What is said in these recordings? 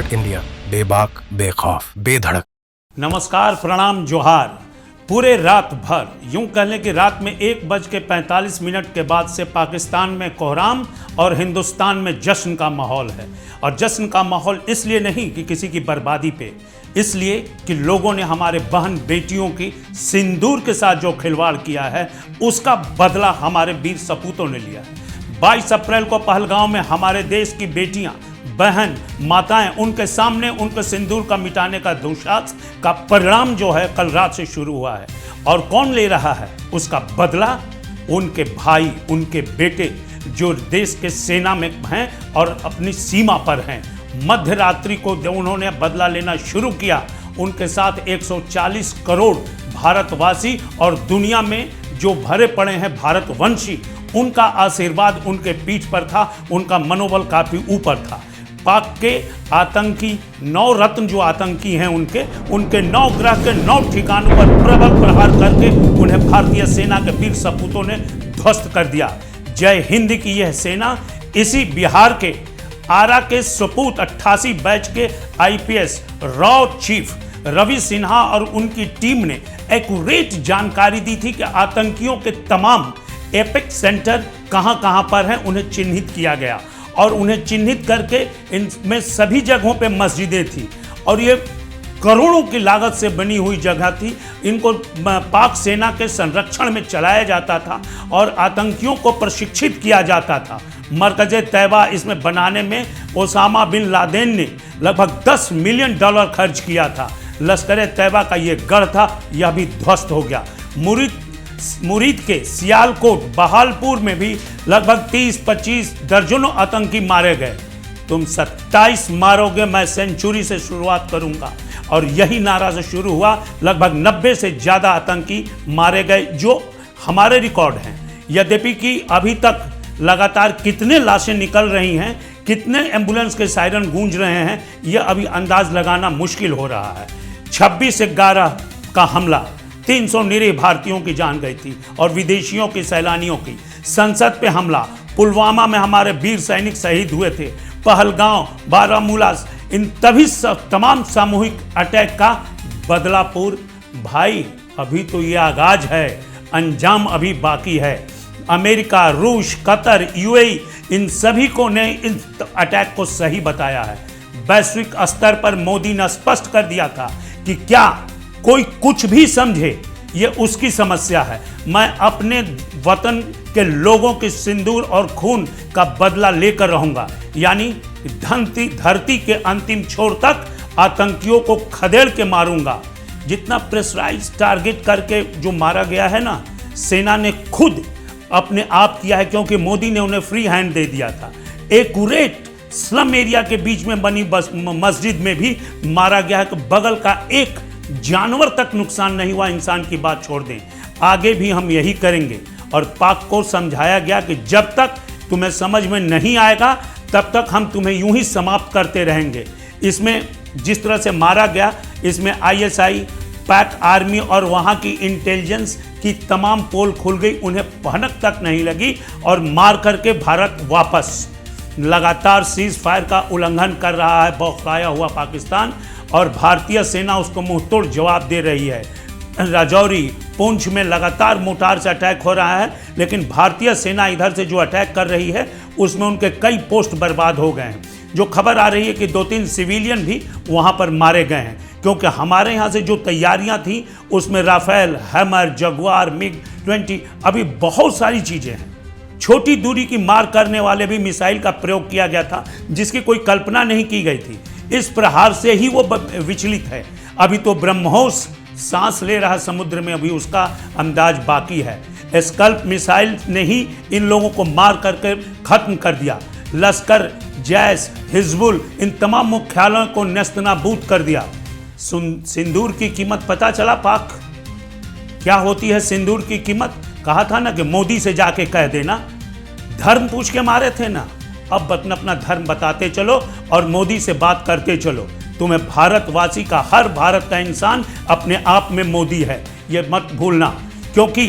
बेधड़क इंडिया, बेबाक, बेखौफ, बेधड़क। नमस्कार, प्रणाम, जोहार। पूरे रात भर, यूं कह लें कि रात में 1:45 के बाद से पाकिस्तान में कोहराम और हिंदुस्तान में जश्न का माहौल है। और जश्न का माहौल इसलिए नहीं कि किसी की बर्बादी पे, इसलिए कि लोगों ने हमारे बहन बेटियों की सिंदूर के साथ जो खिलवाड़ किया है उसका बदला हमारे वीर सपूतों ने लिया है। 22 अप्रैल को पहलगांव में हमारे देश की बेटियां, बहन, माताएं, उनके सामने उनके सिंदूर का मिटाने का दुशासन का परिणाम जो है कल रात से शुरू हुआ है। और कौन ले रहा है उसका बदला? उनके भाई, उनके बेटे जो देश के सेना में हैं और अपनी सीमा पर हैं। मध्य रात्रि को जब उन्होंने बदला लेना शुरू किया, उनके साथ 140 करोड़ भारतवासी और दुनिया में जो भरे पड़े हैं भारतवंशी, उनका आशीर्वाद उनके पीठ पर था, उनका मनोबल काफी ऊपर था। पाक के आतंकी 9 रत्न जो आतंकी हैं उनके 9 ग्रह के 9 ठिकानों पर प्रबल प्रहार करके उन्हें भारतीय सेना के वीर सपूतों ने ध्वस्त कर दिया। जय हिंद की यह सेना इसी बिहार के आरा के सपूत 88 बैच के IPS रॉ चीफ रवि सिन्हा और उनकी टीम ने एक्यूरेट जानकारी दी थी कि आतंकियों के तमाम एपेक्स सेंटर कहां पर हैं, उन्हें चिन्हित किया गया। और उन्हें चिन्हित करके इनमें सभी जगहों पे मस्जिदें थी और ये करोड़ों की लागत से बनी हुई जगह थी। इनको पाक सेना के संरक्षण में चलाया जाता था और आतंकियों को प्रशिक्षित किया जाता था। मरकज़े तैयबा इसमें बनाने में ओसामा बिन लादेन ने लगभग $10 मिलियन खर्च किया था। लश्कर तैयबा का ये गढ़ था, यह भी ध्वस्त हो गया। मुरीद के सियालकोट, बहालपुर में भी लगभग 30-25 दर्जनों आतंकी मारे गए। तुम 27 मारोगे, मैं सेंचुरी से शुरुआत करूंगा। और यही नारा से शुरू हुआ। लगभग 90 से ज़्यादा आतंकी मारे गए जो हमारे रिकॉर्ड हैं। यद्यपि कि अभी तक लगातार कितने लाशें निकल रही हैं, कितने एम्बुलेंस के सायरन गूंज रहे हैं, यह अभी अंदाज लगाना मुश्किल हो रहा है। 26/11 का हमला, 300 निरीह भारतीयों की जान गई थी और विदेशियों की, सैलानियों की। संसद पे हमला, पुलवामा में हमारे वीर सैनिक शहीद हुए थे। पहलगांव, बारामूला, इन तमाम सामूहिक अटैक का बदलापुर। भाई अभी तो ये आगाज है, अंजाम अभी बाकी है। अमेरिका, रूस, कतर, UAE, इन सभी को ने इन अटैक को सही बताया है। वैश्विक स्तर पर मोदी ने स्पष्ट कर दिया था कि क्या कोई कुछ भी समझे, ये उसकी समस्या है। मैं अपने वतन के लोगों के सिंदूर और खून का बदला लेकर रहूंगा। यानी धरती के अंतिम छोर तक आतंकियों को खदेड़ के मारूंगा। जितना प्रेशराइज टारगेट करके जो मारा गया है ना, सेना ने खुद अपने आप किया है, क्योंकि मोदी ने उन्हें फ्री हैंड दे दिया था। एक्यूरेट स्लम एरिया के बीच में बनी मस्जिद में भी मारा गया है। तो बगल का एक जानवर तक नुकसान नहीं हुआ। इंसान की बात छोड़ दें, आगे भी हम यही करेंगे। और पाक को समझाया गया कि जब तक तुम्हें समझ में नहीं आएगा तब तक हम तुम्हें यूं ही समाप्त करते रहेंगे। इसमें जिस तरह से मारा गया, इसमें ISI, पाक आर्मी और वहां की इंटेलिजेंस की तमाम पोल खुल गई। उन्हें भनक तक नहीं लगी और मार करके भारत वापस लगातार सीज फायर का उल्लंघन कर रहा है। बौखलाया हुआ पाकिस्तान और भारतीय सेना उसको मुंहतोड़ जवाब दे रही है। राजौरी, पुंछ में लगातार मोर्टार से अटैक हो रहा है, लेकिन भारतीय सेना इधर से जो अटैक कर रही है उसमें उनके कई पोस्ट बर्बाद हो गए हैं। जो खबर आ रही है कि 2-3 सिविलियन भी वहां पर मारे गए हैं, क्योंकि हमारे यहाँ से जो तैयारियां थी उसमें राफेल, हैमर, जगुआर, MiG-20, अभी बहुत सारी चीज़ें हैं। छोटी दूरी की मार करने वाले भी मिसाइल का प्रयोग किया गया था, जिसकी कोई कल्पना नहीं की गई थी। इस प्रहार से ही वो विचलित है। अभी तो ब्रह्मोस सांस ले रहा समुद्र में, अभी उसका अंदाज बाकी है। स्कल्प मिसाइल ने ही इन लोगों को मार करके खत्म कर दिया। लश्कर, जैश, हिजबुल, इन तमाम मुख्यालयों को नेस्तनाबूद कर दिया। सिंदूर की कीमत पता चला पाक क्या होती है? सिंदूर की कीमत कहा था ना कि मोदी से जाके कह देना। धर्म पूछ के मारे थे ना, अब अपना धर्म बताते चलो और मोदी से बात करते चलो। तुम्हें भारतवासी का, हर भारत का इंसान अपने आप में मोदी है, ये मत भूलना। क्योंकि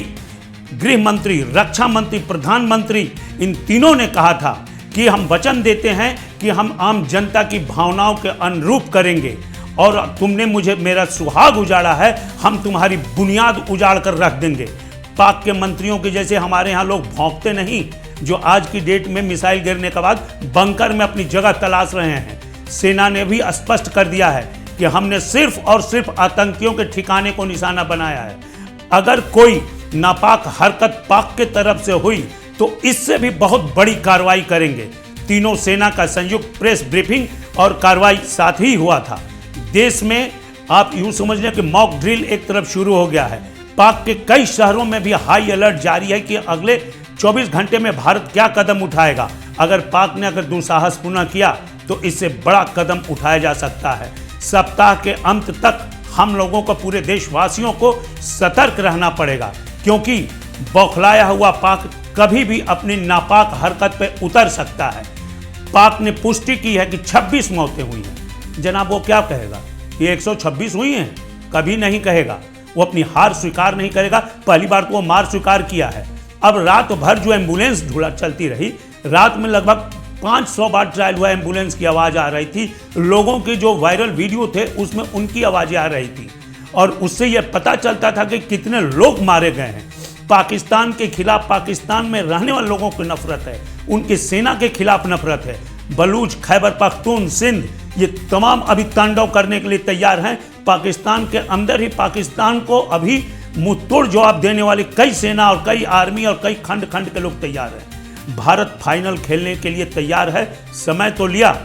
गृह मंत्री, रक्षा मंत्री, प्रधानमंत्री, इन तीनों ने कहा था कि हम वचन देते हैं कि हम आम जनता की भावनाओं के अनुरूप करेंगे और तुमने मुझे मेरा सुहाग उजाड़ा है, हम तुम्हारी बुनियाद उजाड़ कर रख देंगे। पाक के मंत्रियों के जैसे हमारे यहाँ लोग भौंकते नहीं, जो आज की डेट में मिसाइल गिरने के बाद बंकर में अपनी जगह तलाश रहे हैं। सेना ने भी स्पष्ट कर दिया है कि हमने सिर्फ और सिर्फ आतंकियों के ठिकाने को निशाना बनाया है। अगर कोई नापाक हरकत पाक के तरफ से हुई तो इससे भी बहुत बड़ी कार्रवाई करेंगे। तीनों सेना का संयुक्त प्रेस ब्रीफिंग और कार्रवाई साथ ही हुआ था। देश में आप यूं समझ लें कि मॉक ड्रिल एक तरफ शुरू हो गया है। पाक के कई शहरों में भी हाई अलर्ट जारी है कि अगले 24 घंटे में भारत क्या कदम उठाएगा। अगर पाक ने दुस्साहस पुनः किया तो इससे बड़ा कदम उठाया जा सकता है। सप्ताह के अंत तक हम लोगों को, पूरे देशवासियों को सतर्क रहना पड़ेगा, क्योंकि बौखलाया हुआ पाक कभी भी अपनी नापाक हरकत पे उतर सकता है। पाक ने पुष्टि की है कि 26 मौतें हुई हैं। जनाब वो क्या कहेगा? ये 126 हुई हैं? कभी नहीं कहेगा। वो अपनी हार स्वीकार नहीं करेगा। पहली बार तो वो मार स्वीकार किया है। अब रात भर जो एम्बुलेंस ढूंढा चलती रही, रात में लगभग 500 बार ट्रायल हुआ, एम्बुलेंस की आवाज़ आ रही थी। लोगों के जो वायरल वीडियो थे उसमें उनकी आवाज़ें आ रही थी और उससे यह पता चलता था कि कितने लोग मारे गए हैं। पाकिस्तान के खिलाफ, पाकिस्तान में रहने वाले लोगों को नफरत है, उनकी सेना के खिलाफ नफरत है। बलूच, खैबर पख्तून, सिंध, ये तमाम अभी तांडव करने के लिए तैयार हैं। पाकिस्तान के अंदर ही पाकिस्तान को अभी मुंहतोड़ जवाब देने वाली कई सेना और कई आर्मी और कई खंड खंड के लोग तैयार हैं। भारत फाइनल खेलने के लिए तैयार है। समय तो लिया,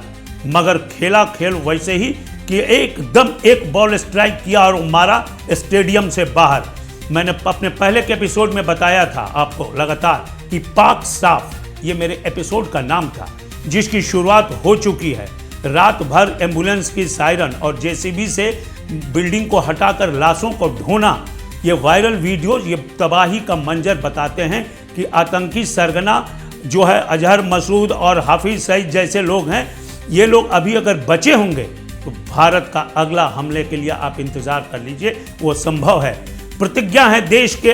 मगर खेला खेल वैसे ही कि एकदम एक बॉल स्ट्राइक किया और मारा स्टेडियम से बाहर। मैंने अपने पहले के एपिसोड में बताया था आपको लगातार कि पाक साफ, ये मेरे एपिसोड का नाम था, जिसकी शुरुआत हो चुकी है। रात भर एम्बुलेंस की सायरन और जेसीबी से बिल्डिंग को हटाकर लाशों को ढोना, ये वायरल वीडियो, ये तबाही का मंजर बताते हैं कि आतंकी सरगना जो है अजहर मसूद और हाफिज सईद जैसे लोग हैं, ये लोग अभी अगर बचे होंगे तो भारत का अगला हमले के लिए आप इंतजार कर लीजिए, वो संभव है। प्रतिज्ञा है देश के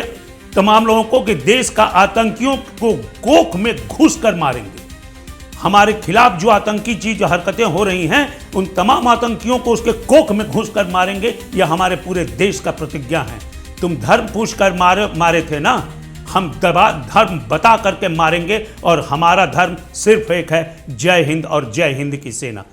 तमाम लोगों को कि देश का आतंकियों को कोख में घुस कर मारेंगे। हमारे खिलाफ जो आतंकी चीज हरकतें हो रही हैं, उन तमाम आतंकियों को उसके कोख में घुस कर मारेंगे। यह हमारे पूरे देश का प्रतिज्ञा है। तुम धर्म पूछ कर मारे थे ना, हम धर्म बता करके मारेंगे और हमारा धर्म सिर्फ एक है, जय हिंद और जय हिंद की सेना।